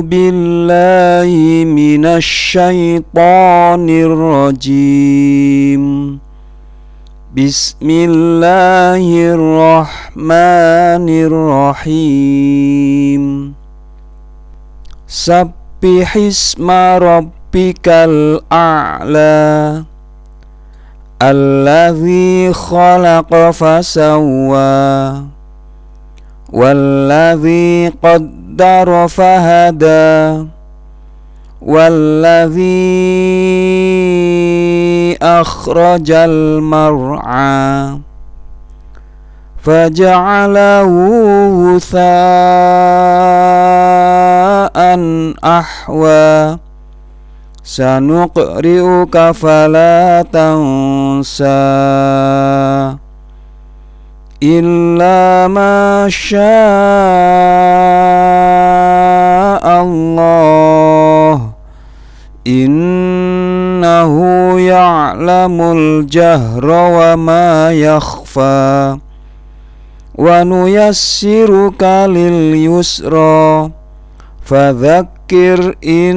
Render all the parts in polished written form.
بالله من الشيطان الرجيم. بسم الله الرحمن الرحيم. سبح اسم ربك الأعلى الذي خلق فسوى والذي قدر فهدى والذي أخرج المرعى فجعله غثاء أحوى سنقرئك فلا تنسى إلا ما شاء الله إنه يعلم الجهر وما يخفى ونيسرك لليسرى فذكر إن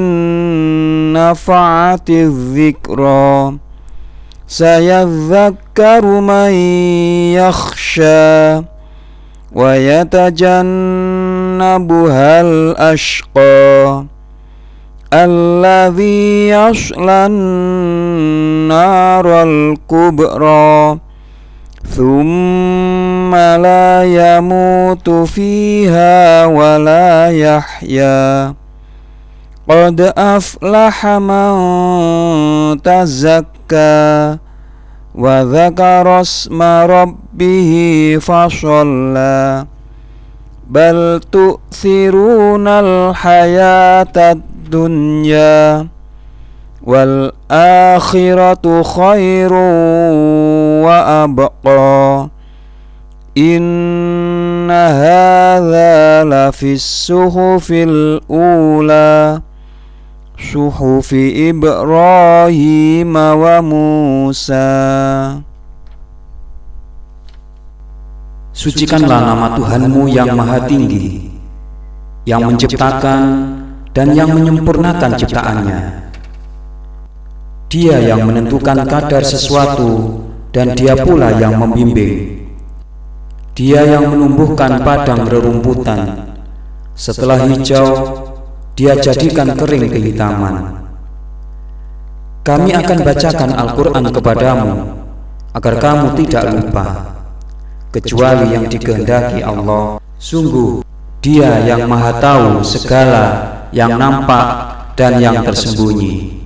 نفعت الذكرى سيذكر من يخشى ويتجنبها الأشقى الذي يصلى النار الكبرى ثم لا يموت فيها ولا يحيا قد أفلح من تزكى وذكر اسم ربه فصلى بل تؤثرون الحياة الدنيا والآخرة خير وأبقى إن هذا لفي الصحف الأولى صحف إبراهيم وموسى. Sucikanlah nama Tuhanmu yang maha tinggi, yang menciptakan dan yang menyempurnakan ciptaannya. Dia yang menentukan kadar sesuatu dan dia pula yang membimbing. Dia yang menumbuhkan padang rerumputan, setelah hijau dia jadikan kering kehitaman. Kami akan bacakan Al-Quran kepadamu agar kamu tidak lupa, kecuali yang dikehendaki Allah. Sungguh Dia yang maha tahu segala yang nampak dan yang tersembunyi.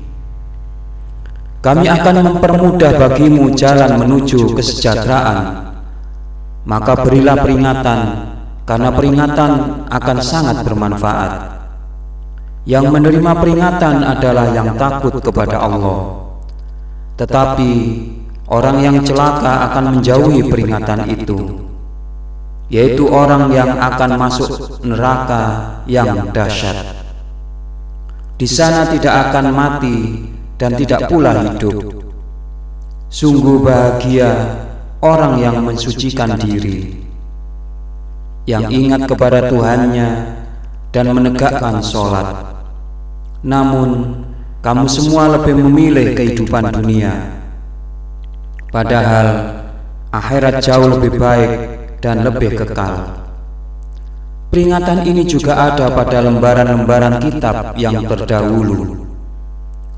Kami akan mempermudah bagimu jalan menuju kesejahteraan, maka berilah peringatan, karena peringatan akan sangat bermanfaat. Yang menerima peringatan adalah yang takut kepada Allah. Tetapi orang yang celaka akan menjauhi peringatan itu, yaitu orang yang akan masuk neraka yang dahsyat. Di sana tidak akan mati dan tidak pula hidup. Sungguh bahagia orang yang mensucikan diri, yang ingat kepada Tuhannya dan menegakkan sholat. Namun kamu semua lebih memilih kehidupan dunia, padahal akhirat jauh lebih baik dan lebih kekal. Peringatan ini juga ada pada lembaran-lembaran kitab yang terdahulu,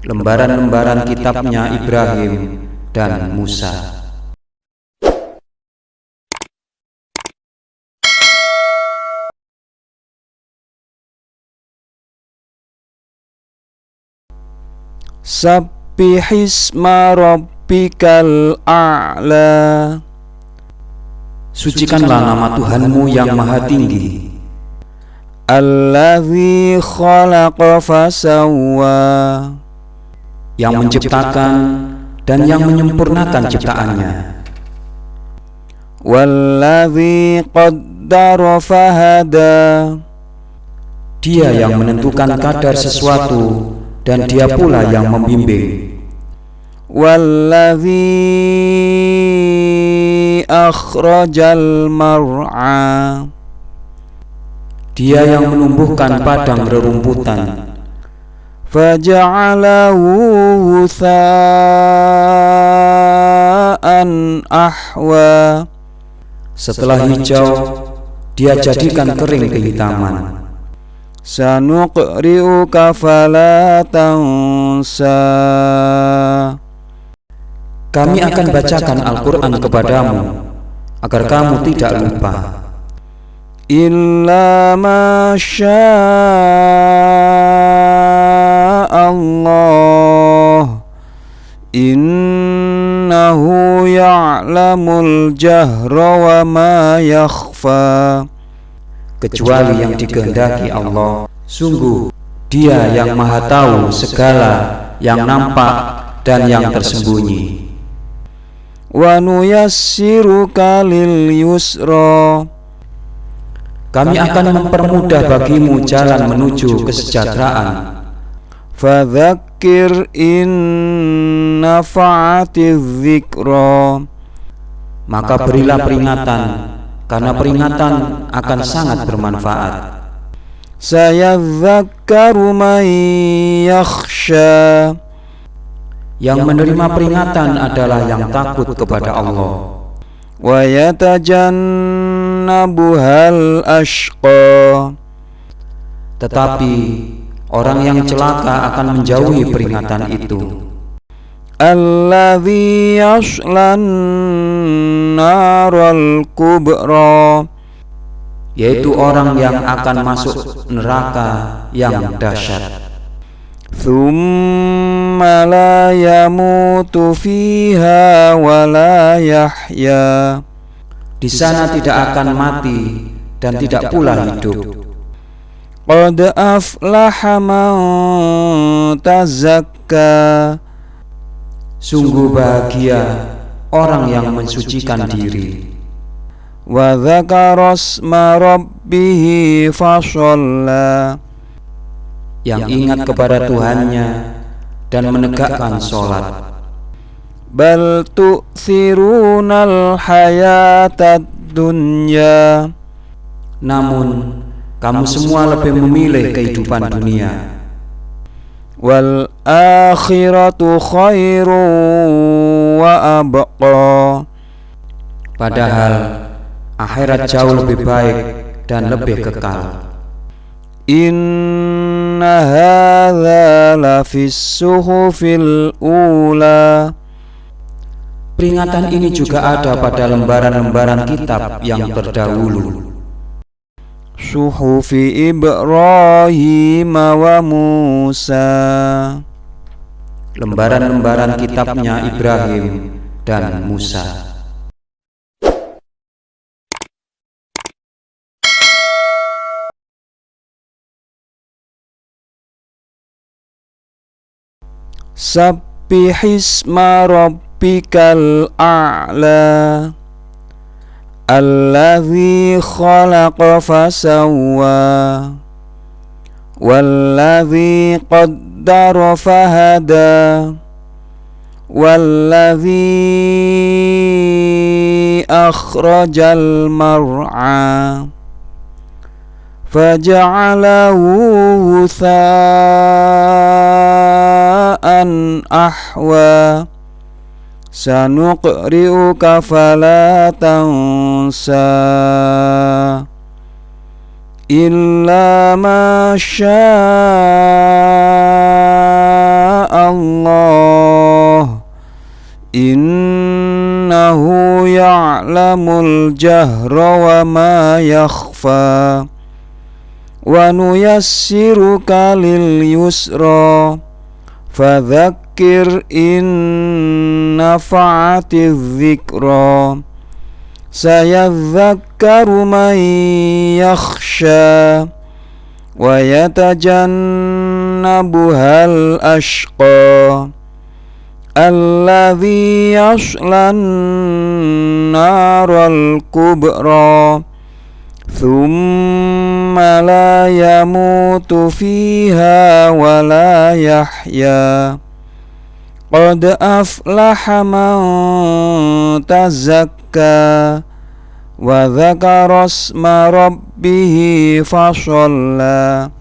lembaran-lembaran kitabnya Ibrahim dan Musa. Sabbih isma rabbikal a'la. Sucikanlah nama Tuhanmu yang maha tinggi, Alladzi khalaqa fasawwa, yang menciptakan dan yang menyempurnakan ciptaannya. Walladzi qaddara fahada, Dia yang menentukan kadar sesuatu dan dia pula yang membimbing. Walladzi akhrajal mar'a, Dia yang menumbuhkan padang rerumputan, faja'alahu ghutha'an ahwa. setelah hijau dia jadikan kering kehitaman. Sanuqri'uka fala tansa. Kami akan bacakan Al-Quran kepadamu agar kamu tidak lupa, Illa ma sya'allah, innahu ya'lamul jahra wa ma yakhfa. kecuali yang dikehendaki Allah. Sungguh Dia yang Maha Tahu segala yang nampak dan yang tersembunyi. Wa nuyassiruka lil yusra. Kami akan mempermudah bagimu jalan menuju kesejahteraan. Fadzakir in nafa'atiz dzikra. Maka berilah peringatan, karena peringatan akan sangat bermanfaat. Sayadzakkaru man yakhsha. Yang menerima peringatan adalah yang takut kepada Allah. Wa yatajannabuhal ashqa. Tetapi orang yang celaka akan menjauhi peringatan itu. Alladzi yaslan naral kubra. Yaitu orang yang akan masuk neraka yang dahsyat. Thumma la yamutu fiha wa la yahya. Di sana tidak akan mati dan tidak pula hidup. Qad aflaha man tazakka. Sungguh bahagia orang yang mensucikan diri. Wa dzakara asma rabbih fashalla. Yang ingat kepada Tuhannya dan menegakkan sholat. Bal tu'thirunal hayatad dunya. Namun kamu semua lebih memilih kehidupan dunia. Wal akhiratu khairun wa abqa. Padahal akhirat jauh lebih baik dan lebih kekal. Inna hadza lafis suhufil ula. Peringatan ini juga ada pada lembaran-lembaran kitab yang terdahulu. Suhufi Ibrahim wa Musa. Lembaran-lembaran kitabnya Ibrahim dan Musa. Sabbihisma rabbikal a'la. Alladzi khalaqa fasawwa. Walladzi qaddara fahada. Walladzi akhrajal mar'a. Faja'alahu ghutha'an ahwa. Sanuqri'uka fala tansa. Illa ma sya'allah. Innahu ya'lamul jahra wa ma yakhfa. Wa nuyassiruka lil yusra. Fadzakir in nafa'atiz dzikra. Sayadzakkaru man yakhsha. Wa yatajannabuhal ashqa. Alladzi yaslan naral kubra. Thumma la yamutu fiha wa la yahya. Qad aflaha man tazakka. wa dzakara asma rabbih fashalla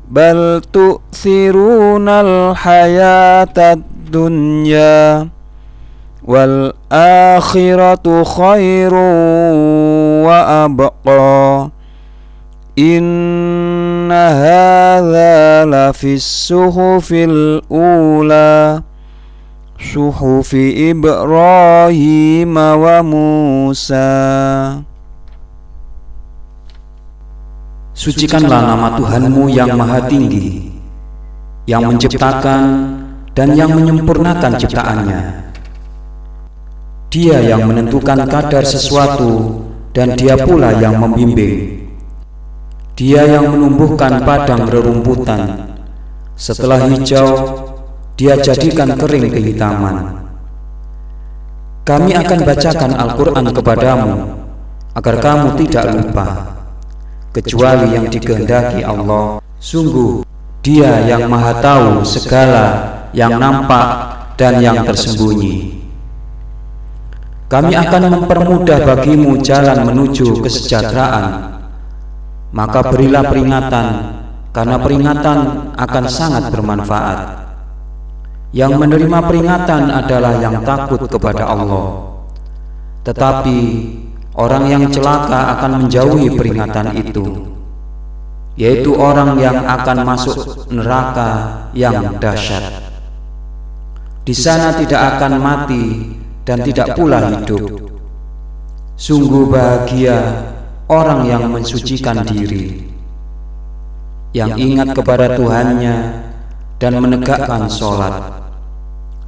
bal tu'thirunal hayatad dunya wal akhiratu khairun wa abqa inna hadza lafis suhufil ula suhufi Ibrahim wa Musa. Sucikanlah nama Tuhanmu yang maha tinggi, yang menciptakan dan yang menyempurnakan ciptaannya. Dia yang menentukan kadar sesuatu dan dia pula yang membimbing. Dia yang menumbuhkan padang rerumputan, setelah hijau dia jadikan kering kehitaman. Kami akan bacakan Al-Quran kepadamu agar kamu tidak lupa, kecuali yang dikehendaki Allah. Sungguh Dia yang maha tahu segala yang nampak dan yang tersembunyi. Kami akan mempermudah bagimu jalan menuju kesejahteraan. Maka berilah peringatan, karena peringatan akan sangat bermanfaat. Yang menerima peringatan adalah yang takut kepada Allah. Tetapi orang yang celaka akan menjauhi peringatan itu, yaitu orang yang akan masuk neraka yang dahsyat. Di sana tidak akan mati dan tidak pula hidup. Sungguh bahagia orang yang mensucikan diri, yang ingat kepada Tuhannya dan menegakkan sholat.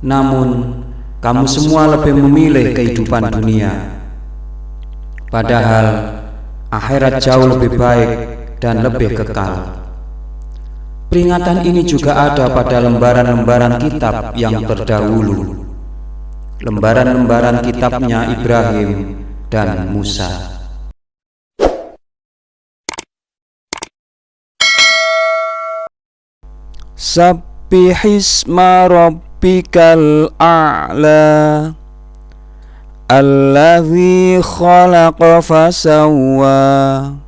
Namun kamu semua lebih memilih kehidupan dunia, padahal akhirat jauh lebih baik dan lebih kekal. Peringatan ini juga ada pada lembaran-lembaran kitab yang terdahulu, lembaran-lembaran kitabnya Ibrahim dan Musa. Sabbihisma rabbikal a'la alladzi khalaqa fasawwa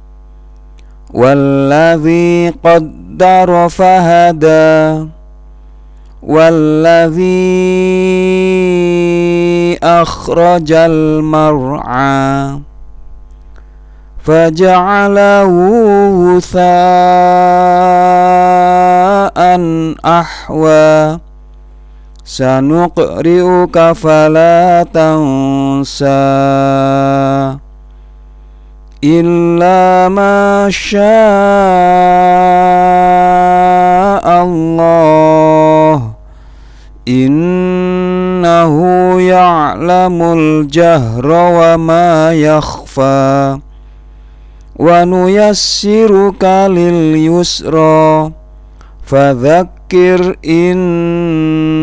walladzi qaddara fahada walladzi akhrajal mar'a faja'alahu ghutha'an ahwa sanuqri'uka fala tansa illa ma sya'allah innahu ya'lamul jahra wa ma yakhfa wa nuyassiruka lil yusra fadzakkir in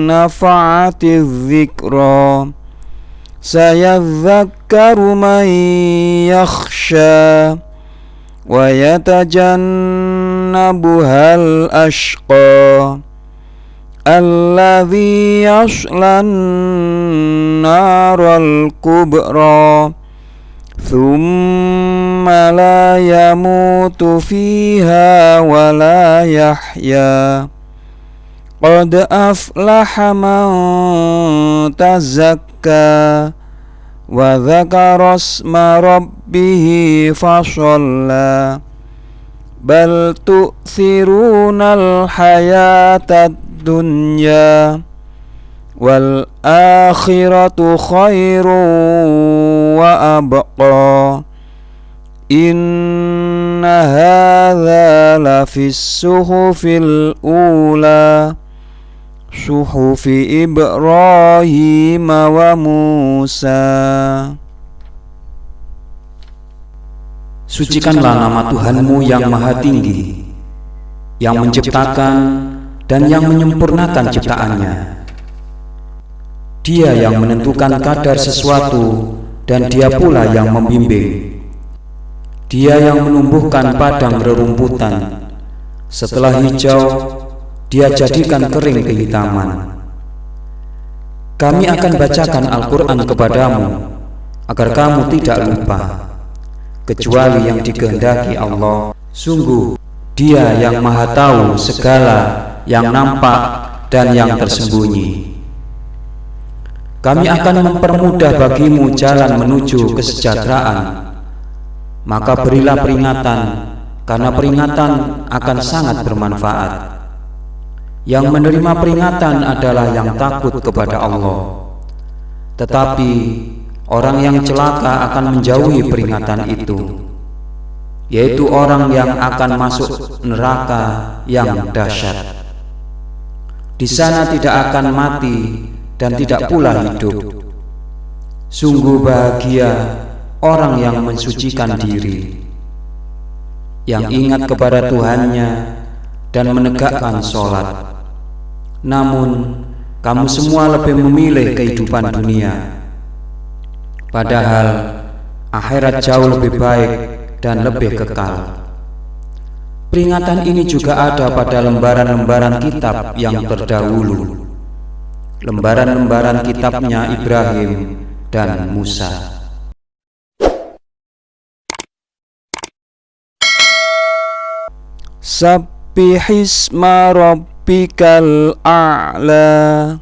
nafa'atiz dzikra sayadzakkaru man yakhsha wa yatajannabuhal ashqa alladzi yaslan naral kubra thumma la yamutu fiha wa la yahya qad aflaha man tazakka wa dzakara asma rabbih fashalla bal tu'thirunal hayatad dunya wal akhiratu khairun wa abqa inna hadza lafis suhufil ula suhufi Ibrahim wa Musa. Sucikanlah nama Tuhanmu yang maha tinggi, yang menciptakan dan yang menyempurnakan ciptaannya. Dia yang menentukan kadar sesuatu dan dia pula yang membimbing. Dia yang menumbuhkan padang rerumputan, setelah hijau dia jadikan kering kehitaman. Kami akan bacakan Al-Quran kepadamu agar kamu tidak lupa, kecuali yang dikehendaki Allah. Sungguh Dia yang Maha Tahu segala yang nampak dan yang tersembunyi. Kami akan mempermudah bagimu jalan menuju kesejahteraan, maka berilah peringatan, karena peringatan akan sangat bermanfaat. Yang menerima peringatan adalah yang takut kepada Allah. Tetapi orang yang celaka akan menjauhi peringatan itu, yaitu orang yang akan masuk neraka yang dahsyat. Di sana tidak akan mati dan tidak pula hidup. Sungguh bahagia orang yang mensucikan diri, yang ingat kepada Tuhannya dan menegakkan sholat. Namun kamu semua lebih memilih kehidupan dunia, padahal akhirat jauh lebih baik dan lebih kekal. Peringatan ini juga ada pada lembaran-lembaran kitab yang terdahulu, lembaran-lembaran kitabnya Ibrahim dan Musa. Sabbihisma rabbikal a'la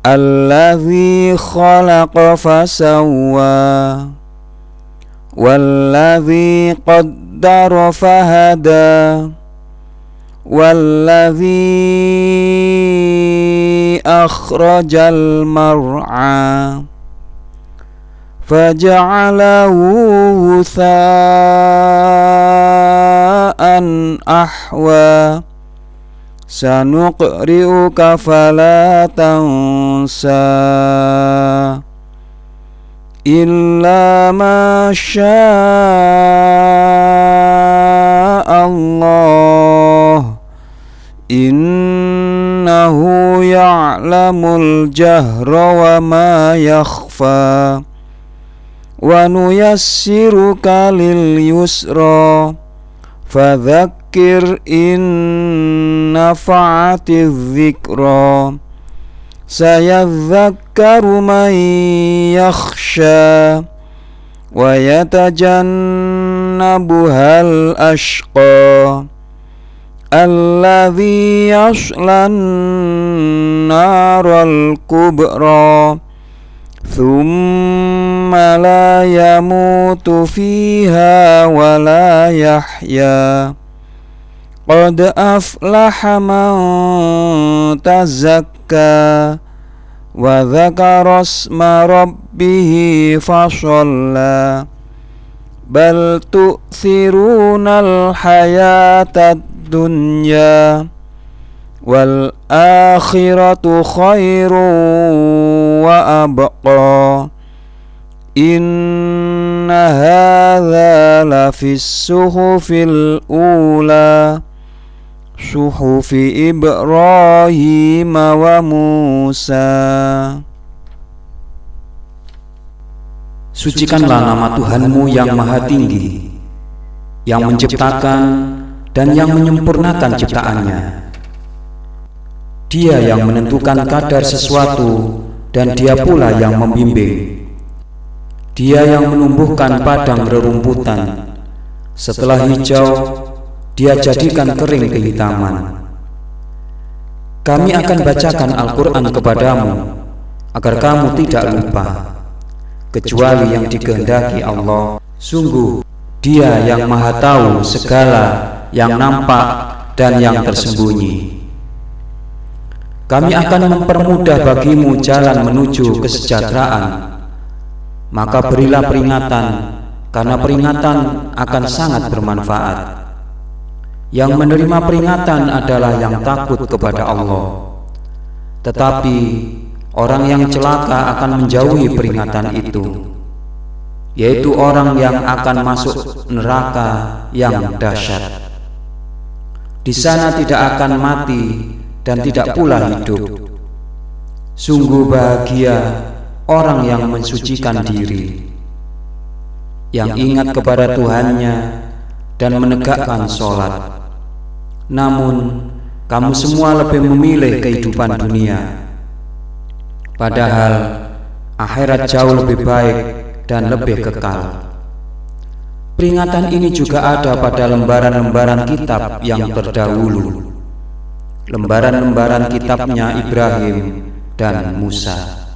alladzi khalaqa fasawwa walladzi qaddara fahada walladzi akhrajal mar'a faja'alahu ghutha'an ahwa sanuqri'uka fala tansa illa ma sya'allah innahu ya'lamul jahra wa ma yakhfa wa nuyassiruka lil yusra fadzakkir in nafa'atiz dzikra sayadzakkaru man yakhsha wa yatajannabuhal ashqa alladzi yaslan naral kubra thumma la yamutu fiha wa la yahya qad aflaha man tazakka wa dzakara isma rabbih fashalla bal tu'thirunal hayatad dunya wal akhiratu khairun wa abqa inna hadza lafis suhufil ula suhufi Ibrahim wa Musa. Sucikanlah nama Tuhanmu yang Maha Tinggi, yang menciptakan dan yang menyempurnakan ciptaannya. Dia yang menentukan kadar sesuatu dan Dia pula yang membimbing. Dia yang menumbuhkan padang rerumputan, setelah hijau Dia jadikan kering kehitaman. Kami akan bacakan Al-Quran kepadamu agar kamu tidak lupa, kecuali yang dikehendaki Allah. Sungguh Dia yang Maha Tahu segala yang nampak dan yang tersembunyi. Kami akan mempermudah bagimu jalan menuju kesejahteraan, maka berilah peringatan, karena peringatan akan sangat bermanfaat. Yang menerima peringatan adalah yang takut kepada Allah. Tetapi orang yang celaka akan menjauhi peringatan itu, yaitu orang yang akan masuk neraka yang dahsyat. Di sana tidak akan mati dan tidak pula hidup. Sungguh bahagia orang yang mensucikan diri, yang ingat kepada Tuhannya dan menegakkan sholat. Namun kamu semua lebih memilih kehidupan dunia, padahal akhirat jauh lebih baik dan lebih kekal. Peringatan ini juga ada pada lembaran-lembaran kitab yang terdahulu, lembaran-lembaran kitabnya Ibrahim dan Musa.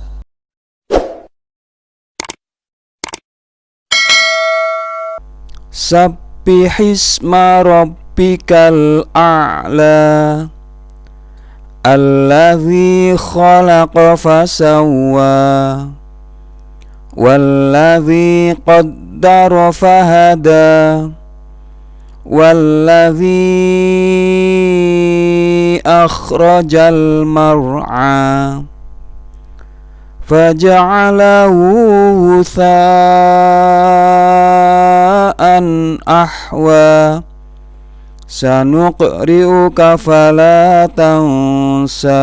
Sabbihisma rabbikal a'la alladzi khalaqa fasawwa walladzi qaddara fahada walladzi akhrajal mar'a faja'alahu ghutha'an ahwa sanuqri'uka fala tansa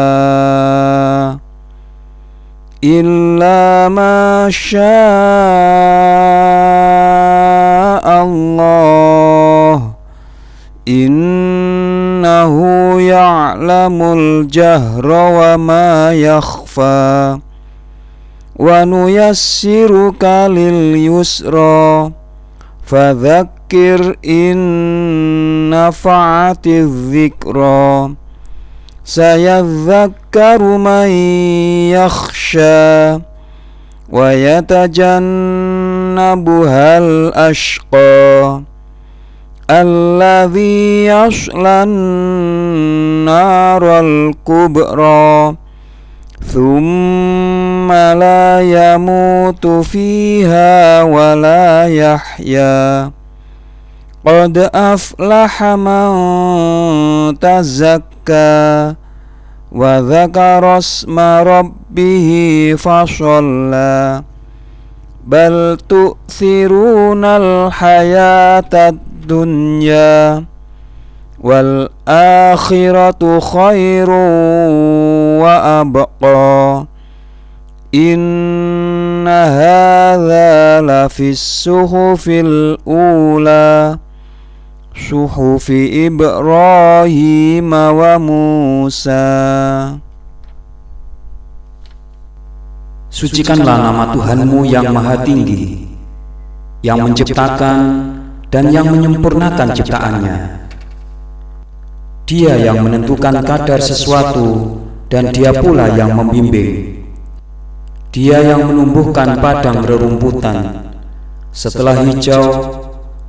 illa ma sya'allah innahu ya'lamul jahra wa ma yakhfa wa nuyassiruka lil yusra fadzakir in nafa'atiz zikra sayadzakkaru man yakhsha wa yatajannabuhal ashqa alladzi yaslan naral kubra thumma la yamutu fiha wa la yahya qad aflaha man tazakka wa dzakara isma rabbih fashalla bal tu'thirunal hayatad dunya wal akhiratu khairun wa abqa inna hadza lafis suhufil ula suhufi Ibrahim wa Musa. Sucikanlah nama Tuhanmu yang maha tinggi, yang menciptakan dan yang menyempurnakan ciptaannya. Dia yang menentukan kadar sesuatu dan dia pula yang membimbing. Dia yang menumbuhkan padang rerumputan, setelah hijau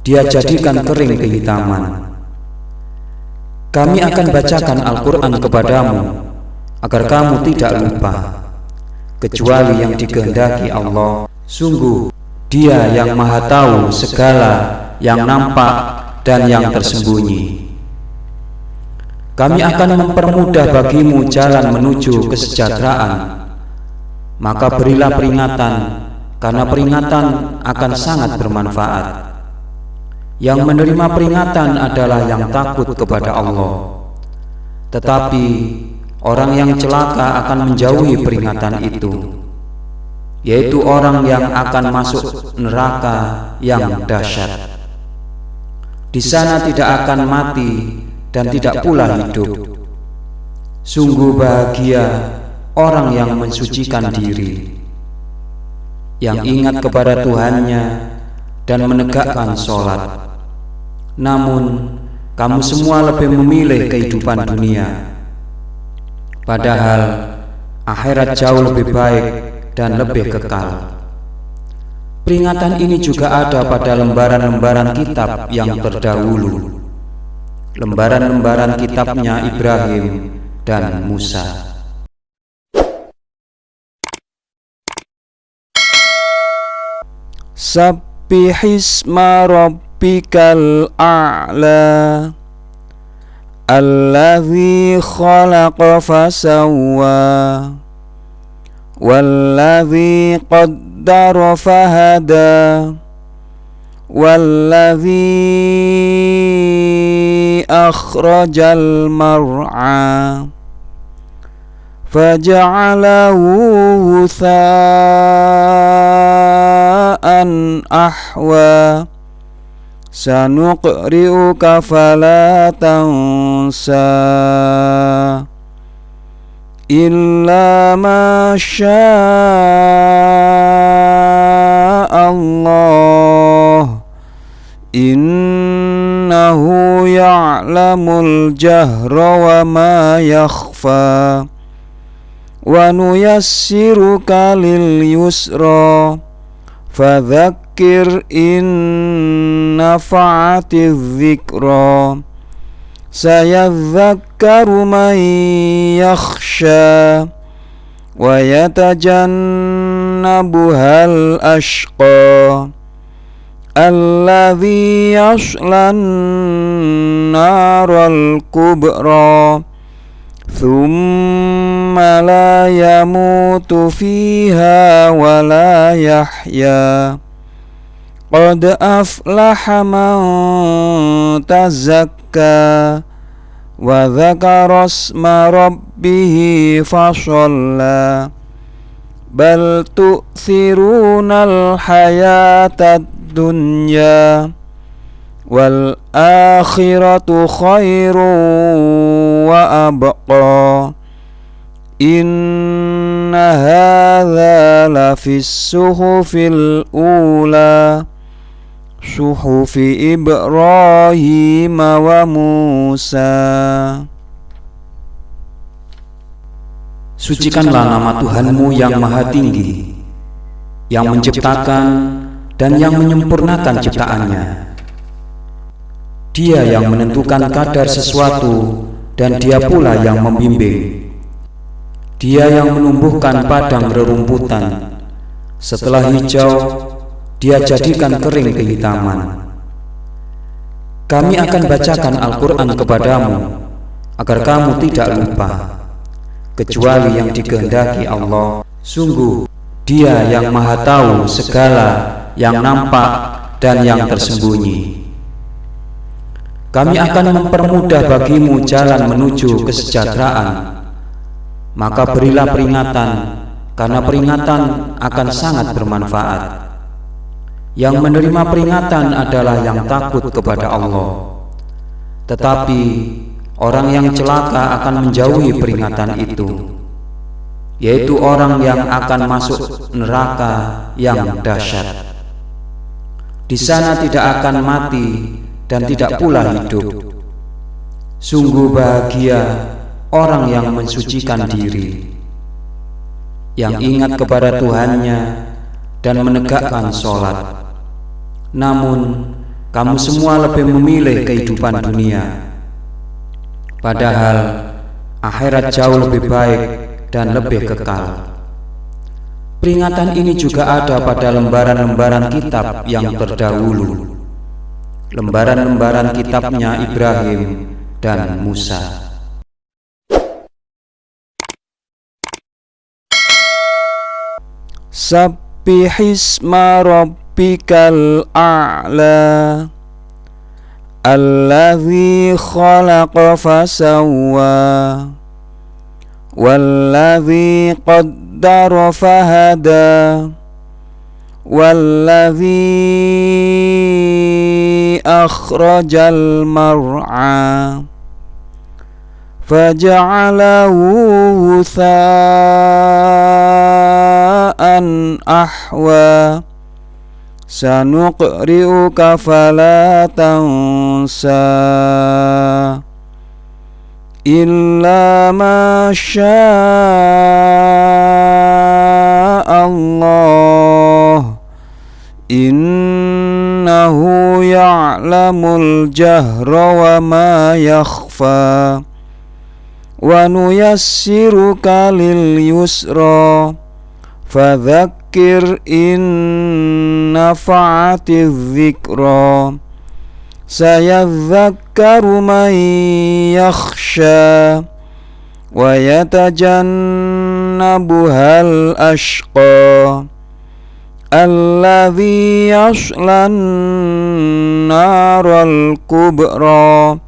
dia jadikan kering kehitaman. Kami akan bacakan Al-Quran kepadamu agar kamu tidak lupa, kecuali yang dikehendaki Allah. Sungguh Dia yang maha tahu segala yang nampak dan yang tersembunyi. Kami akan mempermudah bagimu jalan menuju kesejahteraan. Maka berilah peringatan, karena peringatan akan sangat bermanfaat. Yang menerima peringatan adalah yang takut kepada Allah. Tetapi orang yang celaka akan menjauhi peringatan itu, yaitu orang yang akan masuk neraka yang dahsyat. Di sana tidak akan mati dan tidak pula hidup. Sungguh bahagia orang yang mensucikan diri, yang ingat kepada Tuhannya dan menegakkan sholat. Namun kamu semua lebih memilih kehidupan dunia, padahal akhirat jauh lebih baik dan lebih kekal. Peringatan ini juga ada pada lembaran-lembaran kitab yang terdahulu, lembaran-lembaran kitabnya Ibrahim dan Musa. Sabbihisma rabbikal a'la alladzi khalaqa fasawwa walladzi qaddara fahada walladzi akhrajal mar'a faja'alahu ghutha'an ahwa sanuqri'uka fala tansa إلا ما شاء الله إنه يعلم الجهر وما يخفى ونيسرك لليسرى فذكر إن نفعت الذكرى سيذكر من يخشى ويتجنبها الأشقى الذي يصلى النار الكبرى ثم لا يموت فيها ولا يحيا قد أفلح من تزكى وذكر اسم ربه فصلى بل تؤثرون الحياة الدنيا والآخرة خير وأبقى إن هذا لفي الصحف الأولى صحف إبراهيم وموسى. Sucikanlah nama Tuhanmu yang maha tinggi, yang menciptakan dan yang menyempurnakan ciptaannya. Dia yang menentukan kadar sesuatu dan dia pula yang membimbing. Dia yang menumbuhkan padang rerumputan, setelah hijau dia jadikan kering kehitaman. Kami akan bacakan Al-Quran kepadamu agar kamu tidak lupa, kecuali yang dikehendaki Allah. Sungguh Dia yang maha tahu segala yang nampak dan yang tersembunyi. Kami akan mempermudah bagimu jalan menuju kesejahteraan. Maka berilah peringatan, karena peringatan akan sangat bermanfaat. Yang menerima peringatan adalah yang takut kepada Allah. Tetapi orang yang celaka akan menjauhi peringatan itu, yaitu orang yang akan masuk neraka yang dahsyat. Di sana tidak akan mati dan tidak pula hidup. Sungguh bahagia orang yang mensucikan diri, yang ingat kepada Tuhannya dan menegakkan sholat. Namun kamu semua lebih memilih kehidupan dunia, padahal akhirat jauh lebih baik dan lebih kekal. Peringatan ini juga ada pada lembaran-lembaran kitab yang terdahulu, lembaran-lembaran kitabnya Ibrahim dan Musa. Sabbihisma rabbikal a'la alladzi khalaqa fasawwa walladzi qaddara fahada walladzi akhrajal mar'a faja'alahu ghutha'an ahwa sanuqri'uka fala tansa illa ma syaa Allah innahu ya'lamul jahra wa ma yakhfa wa nuyassiruka lil yusra fadzakir in nafa'atiz dzikra sayadzakkaru man yakhsha wa yatajannabuhal ashqa alladzi yaslan naral kubra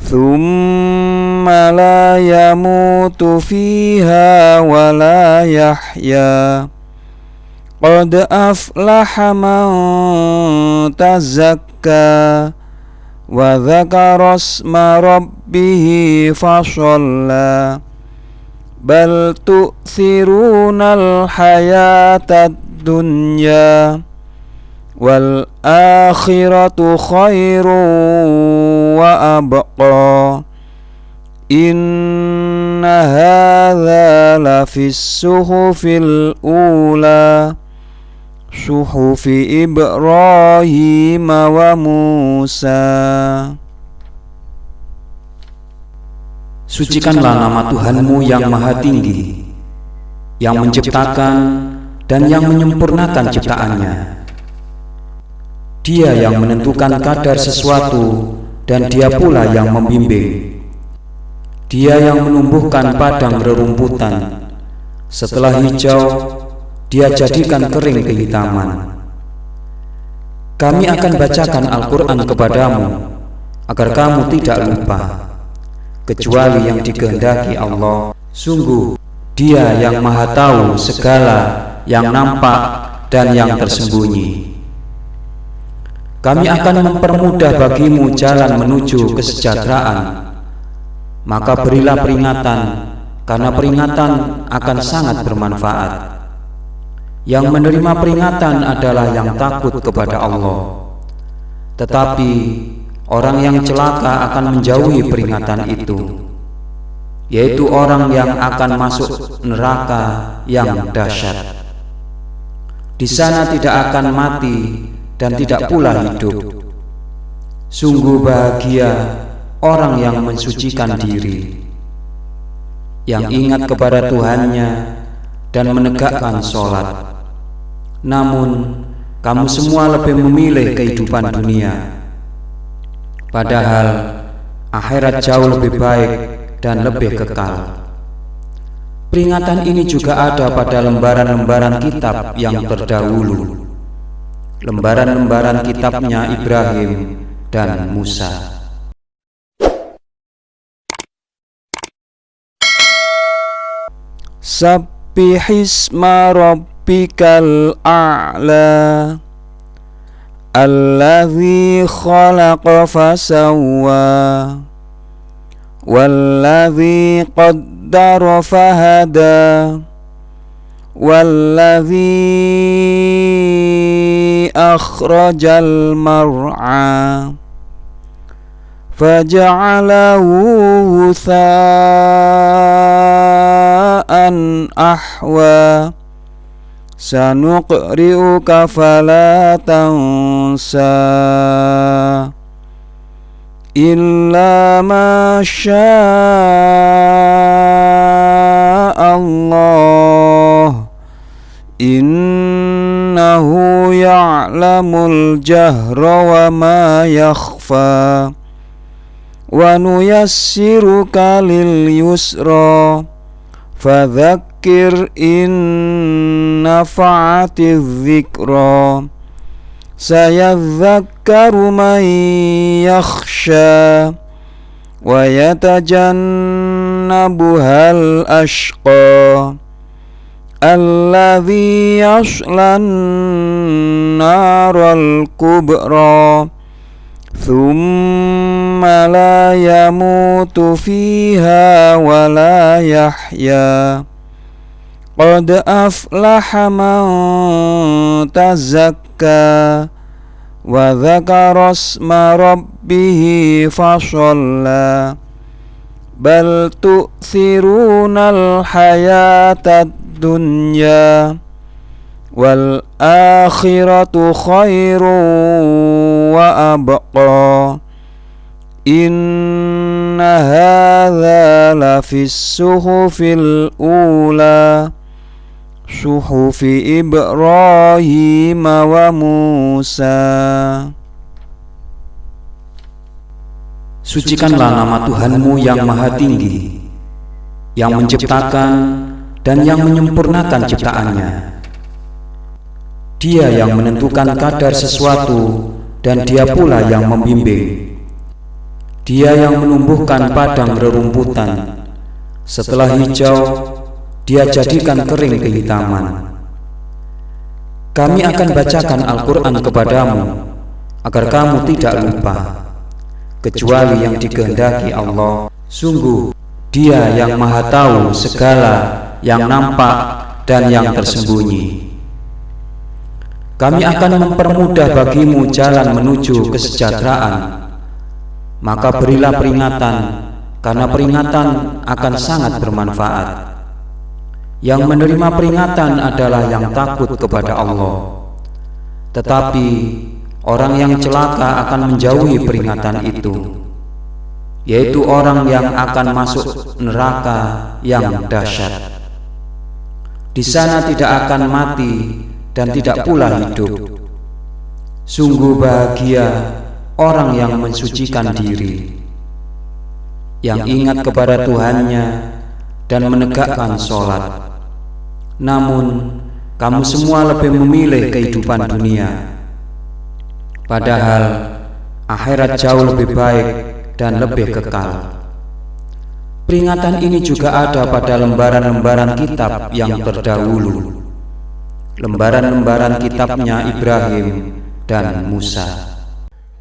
thumma la yamutu fiha wa la yahya qad aflaha man tazakka wa dzakara isma rabbih fasalla bal tu'thirunal hayatad dunya wal akhiratu khairun wa abqa. Inna hadza lafis suhufil ula suhufi Ibrahim wa Musa. Sucikanlah nama Tuhanmu yang maha tinggi, yang menciptakan dan yang menyempurnakan ciptaannya. Dia yang menentukan kadar sesuatu dan dia pula yang membimbing. Dia yang menumbuhkan padang rerumputan, setelah hijau dia jadikan kering kehitaman. Kami akan bacakan Al-Quran kepadamu agar kamu tidak lupa, kecuali yang dikehendaki Allah. Sungguh Dia yang maha tahu segala yang nampak dan yang tersembunyi. Kami akan mempermudah bagimu jalan menuju kesejahteraan. Maka berilah peringatan, karena peringatan akan sangat bermanfaat. Yang menerima peringatan adalah yang takut kepada Allah. Tetapi orang yang celaka akan menjauhi peringatan itu, yaitu orang yang akan masuk neraka yang dahsyat. Di sana tidak akan mati dan tidak pula hidup. Sungguh bahagia orang yang mensucikan diri, yang ingat kepada Tuhannya dan menegakkan sholat. Namun kamu semua lebih memilih kehidupan dunia, padahal akhirat jauh lebih baik dan lebih kekal. Peringatan ini juga ada pada lembaran-lembaran kitab yang terdahulu, lembaran-lembaran kitabnya Ibrahim dan Musa. Sabbihisma rabbikal a'la alladzi khalaqa fasawwa walladzi qaddara fahada walladzi akhrajal mar'a faja'alahu ghutha'an ahwa sanuqri'uka fala tansa illa ma sya'allah innahu ya'lamul jahra wa ma yakhfa wa nuyassiruka lil yusra fadzakkir in nafa'atiz dzikra sayadzakkaru man yakhsha wa yatajannabuhal ashqa alladzi yaslan naral kubra thumma la yamutu fiha wa la yahya qad aflaha man tazakka wa dzakara isma rabbih fashalla bal tu'thirunal hayatad dunya wal akhiratu khairun wa abqa. Inna hadza lafis suhufil ula suhufi Ibrahim wa Musa. Sucikanlah nama Tuhanmu yang maha tinggi, yang menciptakan dan yang menyempurnakan ciptaannya. Dia yang menentukan kadar sesuatu dan dia pula yang membimbing. Dia yang menumbuhkan padang rerumputan, setelah hijau dia jadikan kering kehitaman. Kami akan bacakan Al-Quran kepadamu agar kamu tidak lupa, kecuali yang dikehendaki Allah. Sungguh Dia yang Maha Tahu segala yang nampak dan yang tersembunyi. Kami akan mempermudah bagimu jalan menuju kesejahteraan. Maka berilah peringatan, karena peringatan akan sangat bermanfaat. Yang menerima peringatan adalah yang takut kepada Allah. Tetapi orang yang celaka akan menjauhi peringatan itu, yaitu orang yang akan masuk neraka yang dahsyat. Di sana tidak akan mati dan tidak pula hidup. Sungguh bahagia orang yang mensucikan diri, yang ingat kepada Tuhannya dan menegakkan sholat. Namun kamu semua lebih memilih kehidupan dunia, padahal akhirat jauh lebih baik dan lebih kekal. Peringatan ini juga ada pada lembaran-lembaran kitab yang terdahulu, lembaran-lembaran kitabnya Ibrahim dan Musa.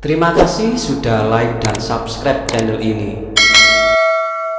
Terima kasih sudah like dan subscribe channel ini.